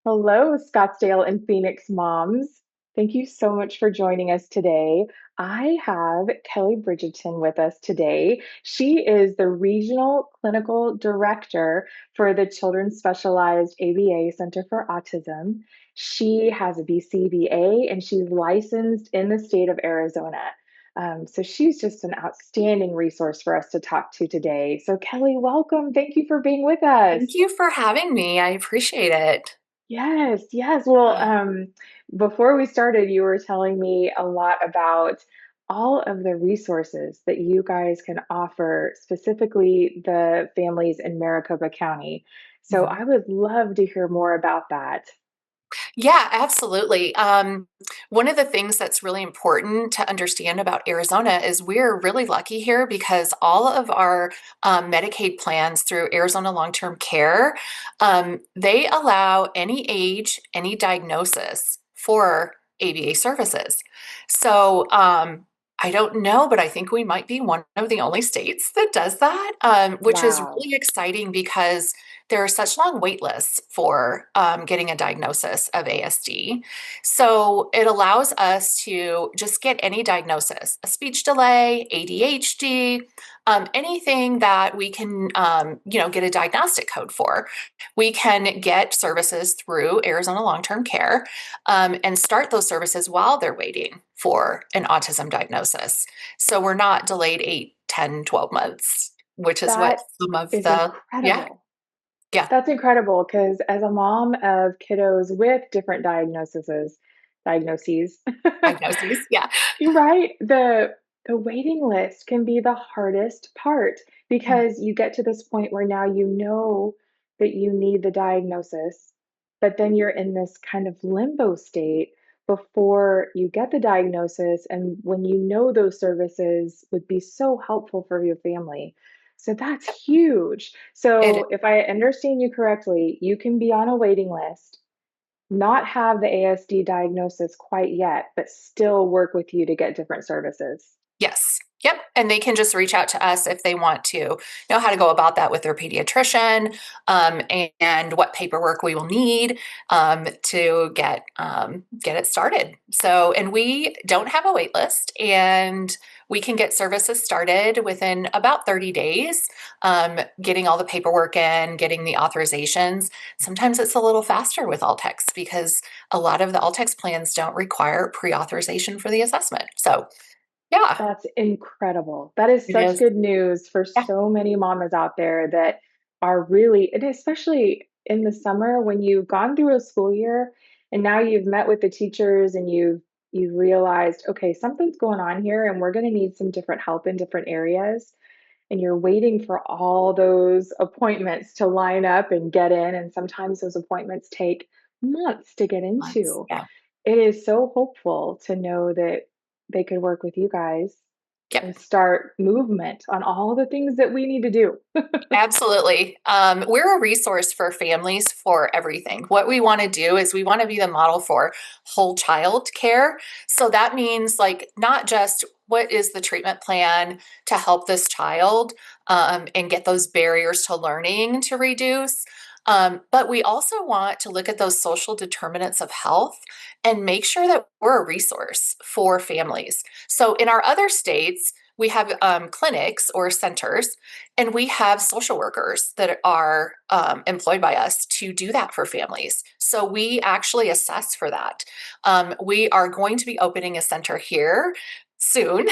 Hello, Scottsdale and Phoenix moms. Thank you so much for joining us today. I have Kelly Bridgerton with us today. She is the Regional Clinical Director for the Children's Specialized ABA Center for Autism. She has a BCBA and she's licensed in the state of Arizona. So she's just an outstanding resource for us to talk to today. So, Kelly, welcome. Thank you for being with us. Thank you for having me. I appreciate it. Yes, yes. Well, before we started, you were telling me a lot about all of the resources that you guys can offer, specifically the families in Maricopa County. So Mhm. I would love to hear more about that. Yeah, absolutely. One of the things that's really important to understand about Arizona is we're really lucky here because all of our Medicaid plans through Arizona Long-Term Care, they allow any age, any diagnosis for ABA services. So I don't know, but I think we might be one of the only states that does that, which is Wow. really exciting because there are such long wait lists for getting a diagnosis of ASD. So it allows us to just get any diagnosis, a speech delay, ADHD, anything that we can, get a diagnostic code for. We can get services through Arizona Long-Term Care and start those services while they're waiting for an autism diagnosis. So we're not delayed 8, 10, 12 months, which is what That some of is yeah, incredible. yeah. That's incredible because as a mom of kiddos with different diagnoses, Diagnoses, yeah. you're right. The waiting list can be the hardest part Mm, because you get to this point where now you know that you need the diagnosis, but then you're in this kind of limbo state before you get the diagnosis and when you know those services would be so helpful for your family. So that's huge. it So if I understand you correctly, you can be on a waiting list, not have the ASD diagnosis quite yet, but still work with you to get different services. Yes. Yep. And they can just reach out to us if they want to know how to go about that with their pediatrician, and what paperwork we will need to get it started. So, and we don't have a wait list, and we can get services started within about 30 days, getting all the paperwork in, getting the authorizations. Sometimes it's a little faster with Altex because a lot of the Altex plans don't require pre-authorization for the assessment. So, yeah, That's incredible. That is it such is. good news for Yeah. so many mamas out there that are really, and especially in the summer when you've gone through a school year and now you've met with the teachers and you've realized, okay, something's going on here and we're going to need some different help in different areas. And you're waiting for all those appointments to line up and get in. And sometimes those appointments take months to get Months. into. Yeah. It is so hopeful to know that they could work with you guys and Yep. start movement on all the things that we need to do. Absolutely. We're a resource for families for everything. What we want to do is we want to be the model for whole child care. So that means like not just what is the treatment plan to help this child, and get those barriers to learning to reduce. But we also want to look at those social determinants of health and make sure that we're a resource for families. So in our other states, we have clinics or centers, and we have social workers that are employed by us to do that for families. So we actually assess for that. We are going to be opening a center here soon,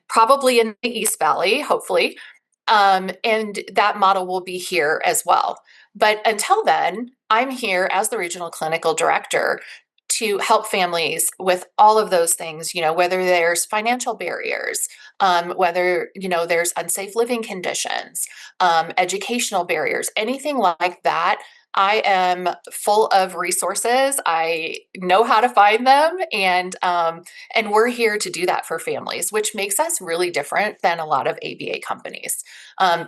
probably in the East Valley, hopefully. And that model will be here as well. But until then, I'm here as the regional clinical director to help families with all of those things, whether there's financial barriers, whether, there's unsafe living conditions, educational barriers, anything like that. I am full of resources. I know how to find them, and we're here to do that for families, which makes us really different than a lot of ABA companies,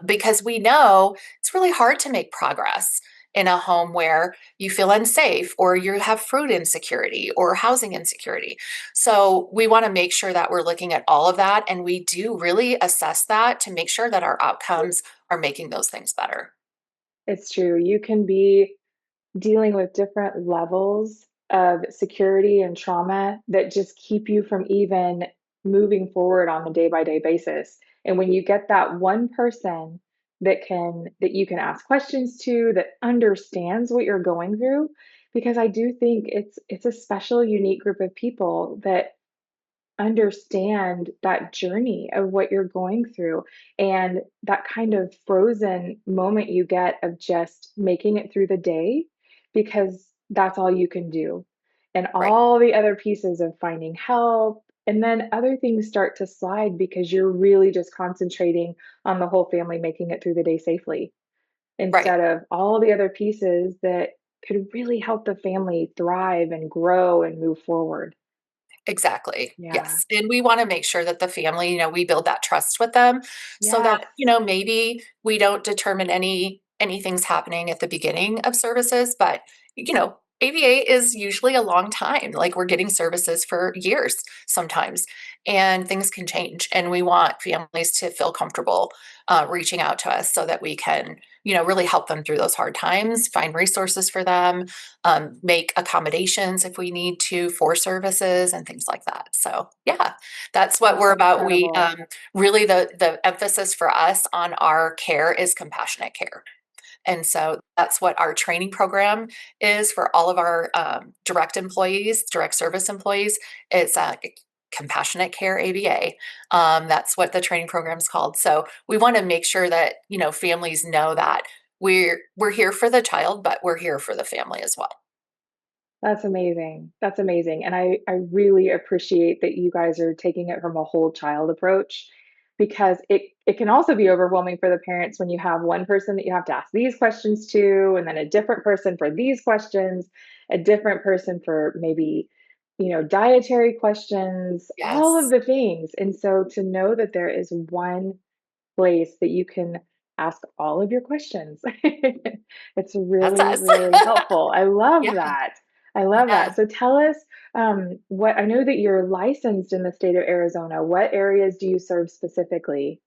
because we know it's really hard to make progress in a home where you feel unsafe or you have food insecurity or housing insecurity. So we want to make sure that we're looking at all of that, and we do really assess that to make sure that our outcomes are making those things better. It's true. You can be dealing with different levels of security and trauma that just keep you from even moving forward on a day by day basis. And when you get that one person that you can ask questions to, that understands what you're going through, because I do think it's a special, unique group of people that understand that journey of what you're going through, and that kind of frozen moment you get of just making it through the day because that's all you can do. And Right. all the other pieces of finding help, and then other things start to slide because you're really just concentrating on the whole family making it through the day safely Right. instead of all the other pieces that could really help the family thrive and grow and move forward. Exactly. Yeah. Yes. And we want to make sure that the family, we build that trust with them so Yes. that, maybe we don't determine anything's happening at the beginning of services, but ABA is usually a long time. Like we're getting services for years sometimes, and things can change. And we want families to feel comfortable reaching out to us so that we can, really help them through those hard times, find resources for them, make accommodations if we need to for services and things like that. So yeah, that's what That's we're about. We incredible. really the emphasis for us on our care is compassionate care. And so that's what our training program is for all of our direct employees, direct service employees. It's compassionate care ABA. That's what the training program is called. So we want to make sure that families know that we're here for the child, but we're here for the family as well. That's amazing. That's amazing. And I really appreciate that you guys are taking it from a whole child approach because it can also be overwhelming for the parents when you have one person that you have to ask these questions to, and then a different person for these questions, a different person for maybe, dietary questions, all of Yes, the things. And so to know that there is one place that you can ask all of your questions. It's that's really, us. really helpful. I love Yeah, that. I love yeah. that. So tell us, what I know that you're licensed in the state of Arizona. What areas do you serve specifically?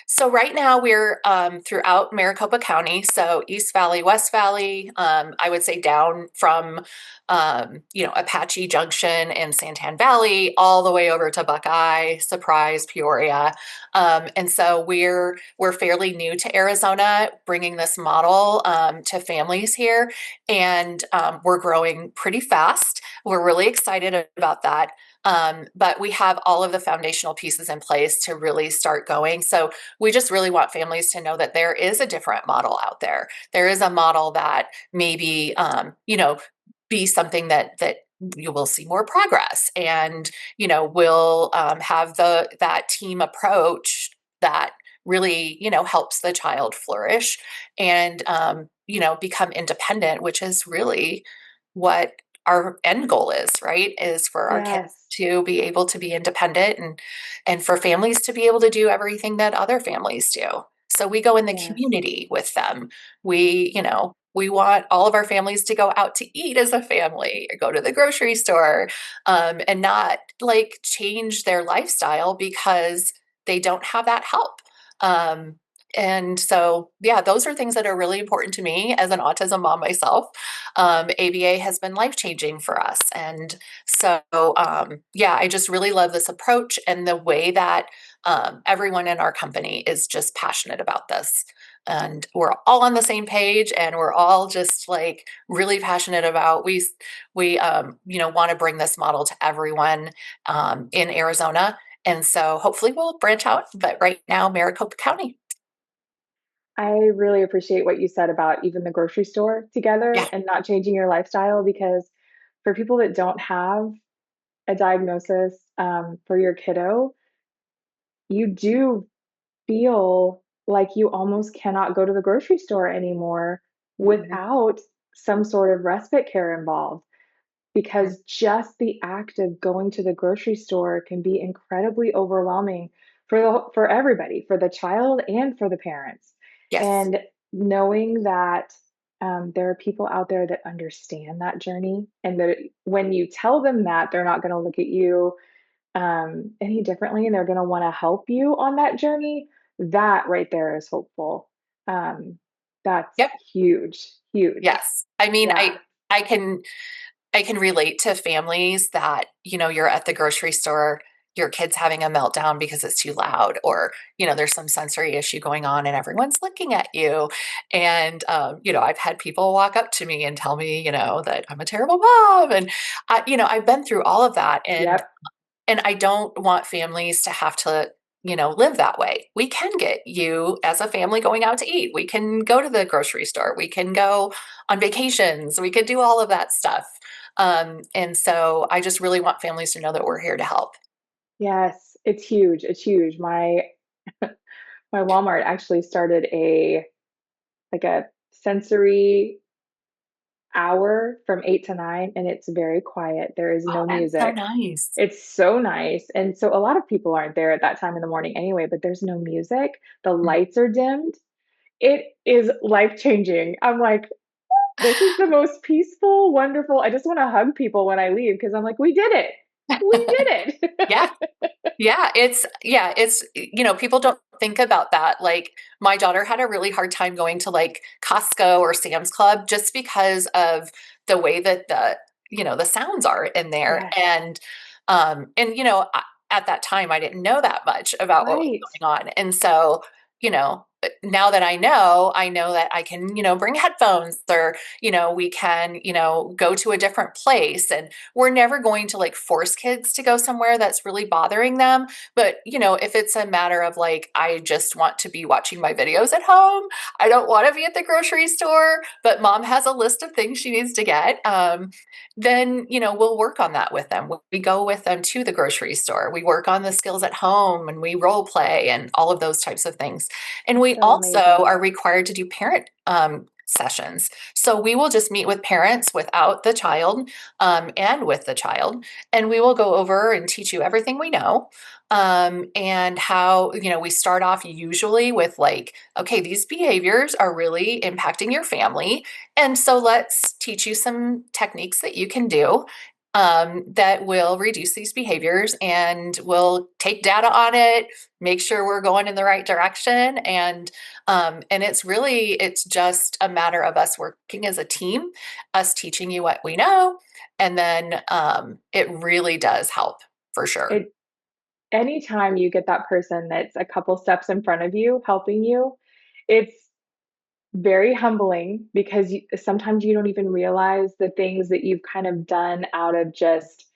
So right now we're throughout Maricopa County, so East Valley, West Valley. I would say down from Apache Junction and Santan Valley, all the way over to Buckeye, Surprise, Peoria. And so we're fairly new to Arizona, bringing this model to families here, and we're growing pretty fast. We're really excited about that. But we have all of the foundational pieces in place to really start going. So we just really want families to know that there is a different model out there. There is a model that maybe, be something that you will see more progress, and will have that team approach that really helps the child flourish and become independent, which is really what our end goal is, right? Is for our kids Yes. to be able to be independent, and for families to be able to do everything that other families do. So we go in the Yes. community with them. We want all of our families to go out to eat as a family or go to the grocery store, and not like change their lifestyle because they don't have that help. Um, and so, yeah, those are things that are really important to me as an autism mom myself. ABA has been life changing for us. And so, yeah, I just really love this approach and the way that everyone in our company is just passionate about this. And we're all on the same page, and we're all just like really passionate about we want to bring this model to everyone in Arizona. And so hopefully we'll branch out, but right now Maricopa County. I really appreciate what you said about even the grocery store together Yeah. and not changing your lifestyle because for people that don't have a diagnosis for your kiddo, you do feel like you almost cannot go to the grocery store anymore Mhm. without some sort of respite care involved Mhm. because just the act of going to the grocery store can be incredibly overwhelming for everybody, for the child and for the parents. Yes. And knowing that there are people out there that understand that journey, and that when you tell them that, they're not going to look at you any differently, and they're going to want to help you on that journey. That right there is hopeful. Um, That's Yep. huge, huge. Yes. I mean, Yeah. I can I can relate to families that, you're at the grocery store, your kid's having a meltdown because it's too loud, or, there's some sensory issue going on and everyone's looking at you. And, I've had people walk up to me and tell me, that I'm a terrible mom. And, I've been through all of that. Yep. And I don't want families to have to, live that way. We can get you as a family going out to eat. We can go to the grocery store. We can go on vacations. We could do all of that stuff. And so I just really want families to know that we're here to help. Yes, it's huge. It's huge. My Walmart actually started a sensory hour from 8 to 9, and it's very quiet. There is Oh, no that's so music. nice. It's so nice. And so a lot of people aren't there at that time in the morning anyway, but there's no music. The Mhm. lights are dimmed. It is life-changing. I'm like, this is the most peaceful, wonderful. I just want to hug people when I leave because I'm like, we did it. We did Yeah. it. People don't think about that. Like my daughter had a really hard time going to like Costco or Sam's Club just because of the way that the sounds are in there. Yes. At that time I didn't know that much about what was Right. going on. And so, now that I know that I can, bring headphones, or, we can, go to a different place. And we're never going to like force kids to go somewhere that's really bothering them. But, if it's a matter of like, I just want to be watching my videos at home, I don't want to be at the grocery store, but mom has a list of things she needs to get, then, we'll work on that with them. We go with them to the grocery store. We work on the skills at home and we role play and all of those types of things. And we So also amazing. are required to do parent sessions. So we will just meet with parents without the child, and with the child, and we will go over and teach you everything we know. And how, we start off usually with like, okay, these behaviors are really impacting your family. And so let's teach you some techniques that you can do, that will reduce these behaviors, and we'll take data on it, make sure we're going in the right direction. And it's just a matter of us working as a team, us teaching you what we know. And then it really does help for sure. It Anytime you get that person that's a couple steps in front of you helping you, it's very humbling because sometimes you don't even realize the things that you've kind of done out of just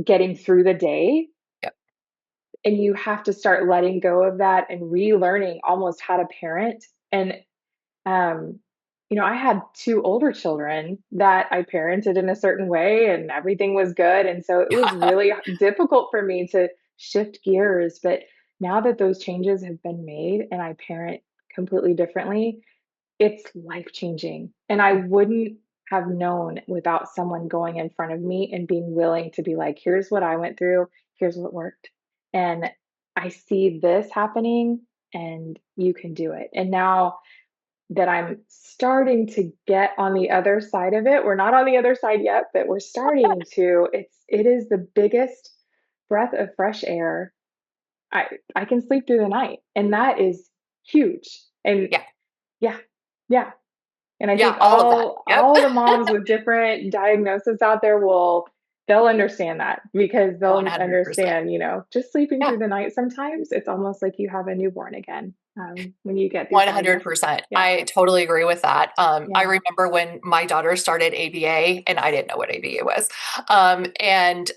getting through the day. Yep. And you have to start letting go of that and relearning almost how to parent. And Um, I had 2 older children that I parented in a certain way and everything was good, and so it was Yeah. really difficult for me to shift gears, but now that those changes have been made and I parent completely differently, it's life-changing, and I wouldn't have known without someone going in front of me and being willing to be like, "Here's what I went through, here's what worked, and I see this happening, and you can do it." And now that I'm starting to get on the other side of it. We're not on the other side yet, but we're starting to. It is the biggest breath of fresh air. I can sleep through the night, and that is huge. And Yeah. yeah, yeah. And I think Yeah. All of that. Yep. all the moms with different diagnoses out there they'll understand that because they'll 100%. understand, just sleeping Yeah. through the night sometimes it's almost like you have a newborn again when you get these diagnoses. 100%. Yeah, I totally agree with that. I yeah. remember when my daughter started ABA, and I didn't know what ABA was. And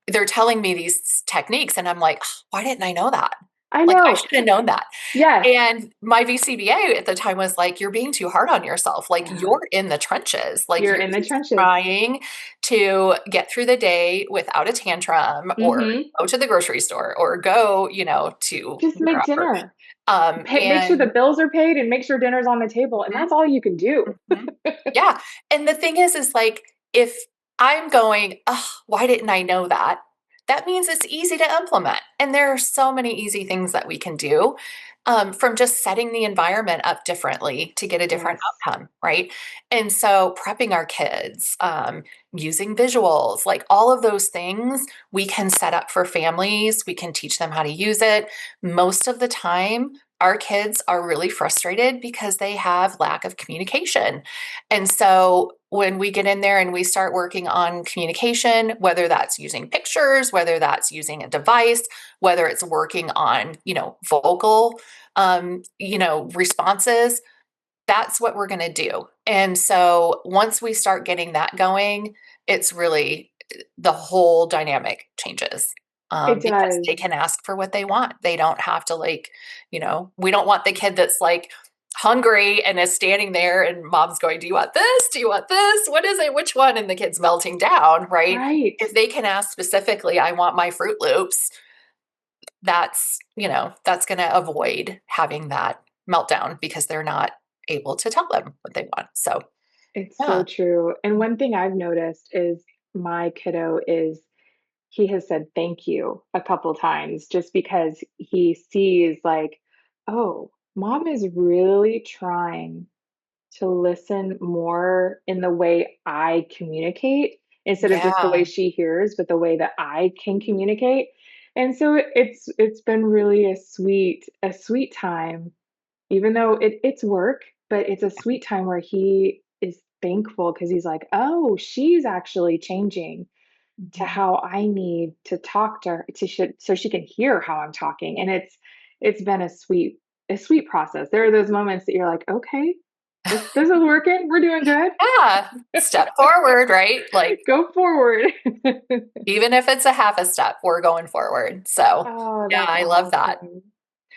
they're telling me these techniques, and I'm like, "Oh, why didn't I know that? I Like, I know. should have known that." Yes. And my BCBA at the time was like, "You're being too hard on yourself. Like, Yeah. you're in the trenches. Like, You're you're in the just trenches. trying to get through the day without a tantrum, or Mhm. go to the grocery store, or go, to Just make wherever." dinner. Make sure the And bills are paid and make sure dinner's on the table, and Mhm, that's all you can do. mhm. Yeah, and the thing is like, if I'm going, "Ugh, why didn't I know that?" That means it's easy to implement, and there are so many easy things that we can do, from just setting the environment up differently to get a different Yes. outcome, right? And so prepping our kids, using visuals, like all of those things we can set up for families, we can teach them how to use it. Most of the time, our kids are really frustrated because they have lack of communication. And so when we get in there and we start working on communication, whether that's using pictures, whether that's using a device, whether it's working on, vocal, responses, that's what we're going to do. And so once we start getting that going, it's really the whole dynamic changes, It because does. they can ask for what they want. They don't have to, like, we don't want the kid that's like hungry and is standing there and mom's going, "Do you want this? Do you want this? What is it? Which one?" And the kid's melting down, right? Right. If they can ask specifically, "I want my Fruit Loops," that's going to avoid having that meltdown because they're not able to tell them what they want. So, It's so yeah. true. And one thing I've noticed is my kiddo is he has said thank you a couple times just because he sees like, oh, mom is really trying to listen more in the way I communicate instead of just the way Yeah. she hears, but the way that I can communicate. And so it's been really a sweet time, even though it's work, but it's a sweet time where he is thankful because he's like, oh, she's actually changing to Mhm. how I need to talk to her so she can hear how I'm talking. And it's been a sweet process. There are those moments that you're like, okay, this is working. We're doing good. Yeah. Step forward, right? Like, Go forward. even if it's a half a step, we're going forward. So, Oh, yeah, that's I love that. awesome.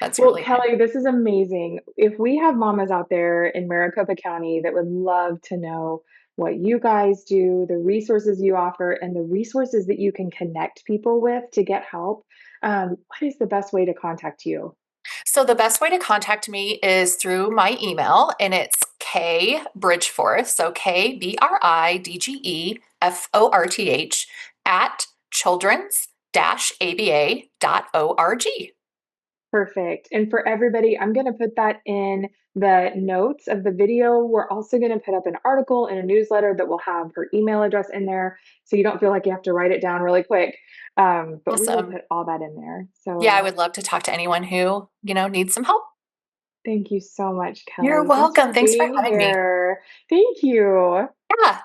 That's Well, really nice. Kelly, this is amazing. If we have mamas out there in Maricopa County that would love to know what you guys do, the resources you offer, and the resources that you can connect people with to get help, what is the best way to contact you? So the best way to contact me is through my email, and it's K Bridgeforth. So KBRIDGEFORTH at children's-ABA.org. Perfect. And for everybody, I'm going to put that in the notes of the video. We're also going to put up an article in a newsletter that will have her email address in there. So you don't feel like you have to write it down really quick. But we will Awesome. put all that in there. Yeah, I So would love to talk to anyone who, needs some help. thank you so much, You're Kelly. Thanks for welcome. Thanks for being having me. here. Thank you. Yeah.